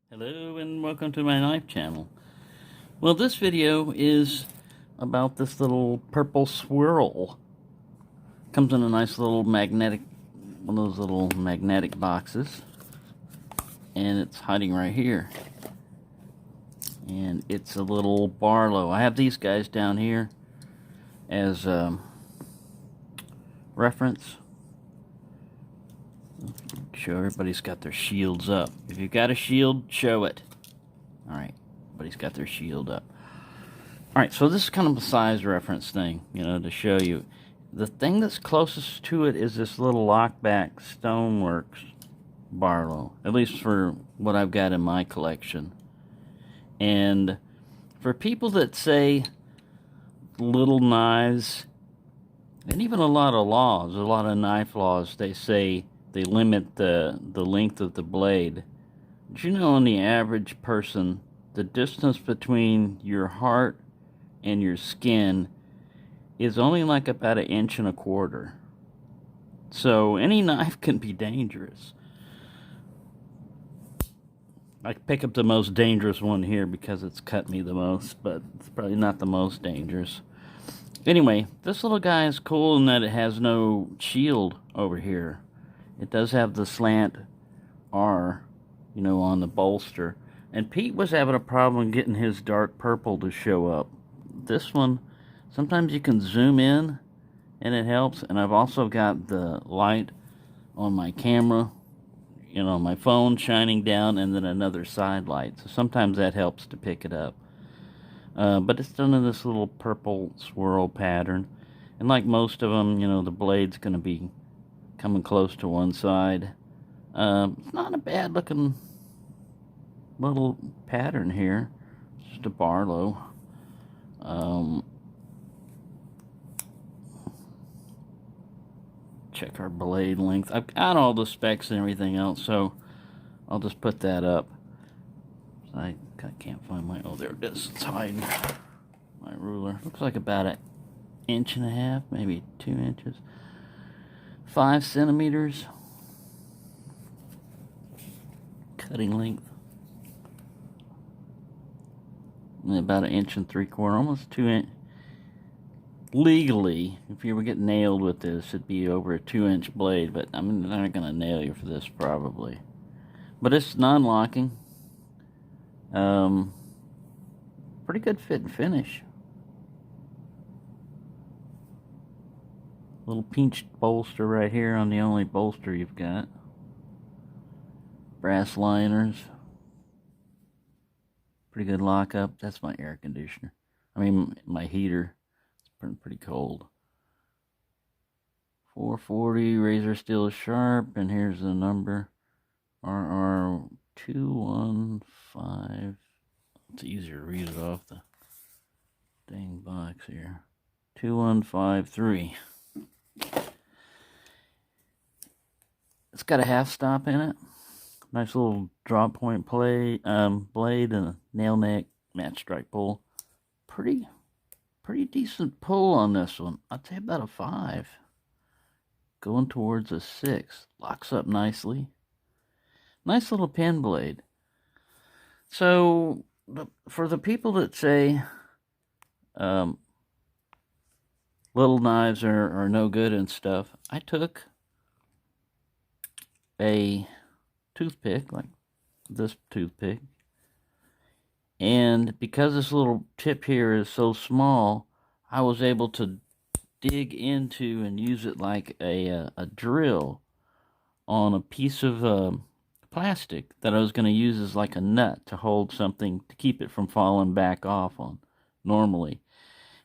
Hello and welcome to my knife channel. Well, this video is about this little purple swirl. Comes in a nice little magnetic, one of those little magnetic boxes, and it's hiding right here. And it's a little Barlow. I have these guys down here as reference. Show everybody's got their shields up. If you've got a shield, show it. Alright, everybody's got their shield up. Alright, so this is kind of a size reference thing, you know, to show you. The thing that's closest to it is this little lockback Stoneworks Barlow, at least for what I've got in my collection. And for people that say little knives, and even a lot of laws, a lot of knife laws, they say they limit the length of the blade. Did you know, on the average person, the distance between your heart and your skin is only like about 1.25 inches. So any knife can be dangerous. I pick up the most dangerous one here because it's cut me the most, but it's probably not the most dangerous. Anyway, this little guy is cool in that it has no shield over here. It does have the slant R, you know, on the bolster. And Pete was having a problem getting his dark purple to show up. This one, sometimes you can zoom in and it helps. And I've also got the light on my camera, you know, my phone shining down, and then another side light. So sometimes that helps to pick it up. But it's done in this little purple swirl pattern. And like most of them, you know, the blade's going to be coming close to one side. It's not a bad looking little pattern here. It's just a Barlow. Check our blade length. I've got all the specs and everything else, so I'll just put that up. I can't find my, oh, there it is. It's hiding. My ruler. Looks like about 1.5 inches, maybe 2 inches. 5 centimeters cutting length, and about 1.75 inches, almost 2 inch. Legally, if you were getting nailed with this, it'd be over a 2-inch blade, but I mean, they're not gonna nail you for this probably. But it's non-locking. Pretty good fit and finish. Little pinched bolster right here on the only bolster you've got. Brass liners. Pretty good lockup. That's my air conditioner. I mean, my heater. It's pretty cold. 440 razor steel sharp, and here's the number. RR2153. It's easier to read it off the dang box here. 2153. It's got a half stop in it. Nice little drop point blade and a nail neck match strike pull. Pretty decent pull on this one. I'd say about a 5. Going towards a 6. Locks up nicely. Nice little pen blade. So for the people that say little knives are no good and stuff, I took a toothpick, like this toothpick, and because this little tip here is so small, I was able to dig into and use it like a drill on a piece of plastic that I was going to use as like a nut to hold something to keep it from falling back off on normally.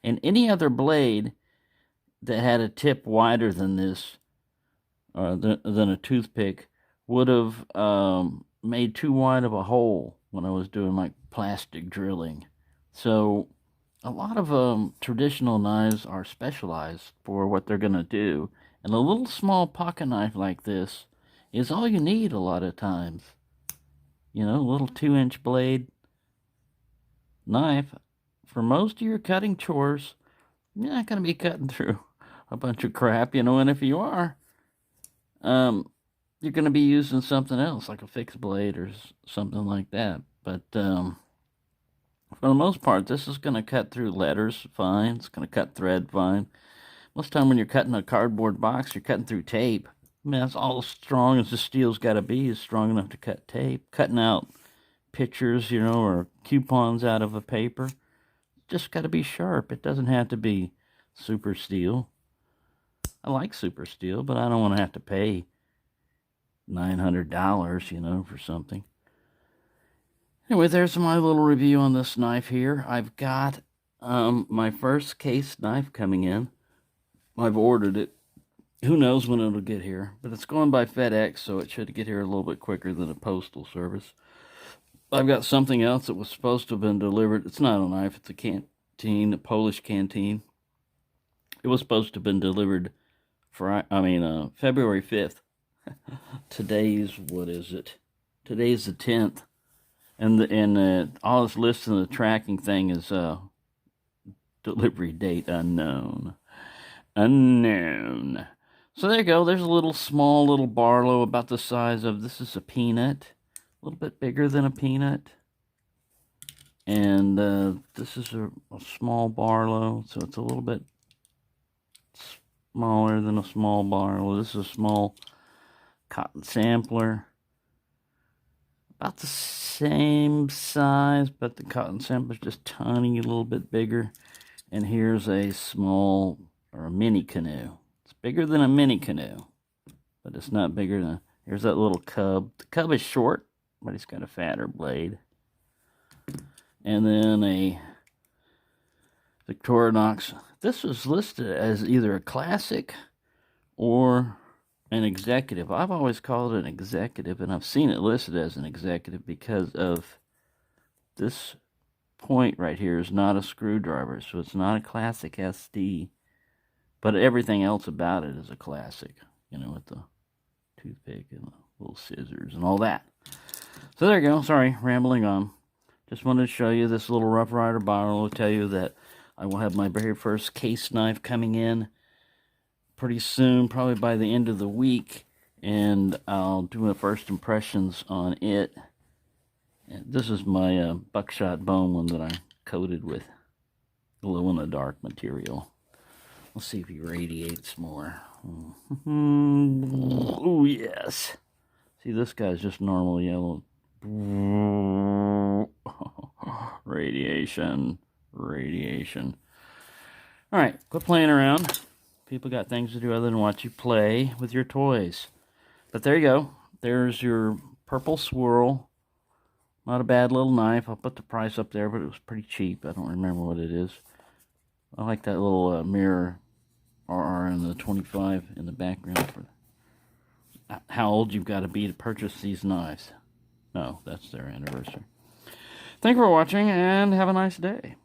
And any other blade that had a tip wider than this, than a toothpick, would have made too wide of a hole when I was doing like plastic drilling. So a lot of traditional knives are specialized for what they're going to do. And a little small pocket knife like this is all you need a lot of times. You know, a little 2-inch blade knife. For most of your cutting chores, you're not going to be cutting through a bunch of crap, you know, and if you are, you're going to be using something else, like a fixed blade or something like that. But for the most part, this is going to cut through letters fine. It's going to cut thread fine. Most of the time when you're cutting a cardboard box, you're cutting through tape. I mean, that's all as strong as the steel's got to be, is strong enough to cut tape. Cutting out pictures, you know, or coupons out of a paper. Just got to be sharp. It doesn't have to be super steel. I like super steel, but I don't want to have to pay $900, you know, for something. Anyway, there's my little review on this knife here. I've got my first case knife coming in. I've ordered it. Who knows when it'll get here, but it's going by FedEx, so it should get here a little bit quicker than a postal service. I've got something else that was supposed to have been delivered. It's not a knife, it's a canteen, a Polish canteen. It was supposed to have been delivered February 5th. Today's, what is it? Today's the 10th. And all that's listed in the tracking thing is delivery date unknown. Unknown. So there you go. There's a small little Barlow about the size of, this is a peanut. A little bit bigger than a peanut. And this is a small Barlow, so it's a little bit smaller than a small Barlow. This is a small cotton sampler. About the same size, but the cotton sampler is just tiny, a little bit bigger. And here's a small, or a mini canoe. It's bigger than a mini canoe, but it's not bigger than, here's that little cub. The cub is short, but he's got a fatter blade. And then a Victorinox. This was listed as either a classic or an executive. I've always called it an executive, and I've seen it listed as an executive because of this point right here is not a screwdriver, so it's not a classic SD, but everything else about it is a classic, you know, with the toothpick and the little scissors and all that. So there you go. Sorry, rambling on. Just wanted to show you this little Rough Rider Barlow. I'll tell you that I will have my very first case knife coming in pretty soon, probably by the end of the week, and I'll do my first impressions on it. And this is my buckshot bone one that I coated with glow-in-the-dark material. Let's see if he radiates more. Oh, yes. See, this guy's just normal yellow. Radiation. Radiation. Alright, quit playing around. People got things to do other than watch you play with your toys. But there you go. There's your purple Swirl. Not a bad little knife. I'll put the price up there, but it was pretty cheap. I don't remember what it is. I like that little mirror RR and the 25 in the background for how old you've got to be to purchase these knives. No, that's their anniversary. Thank you for watching, and have a nice day.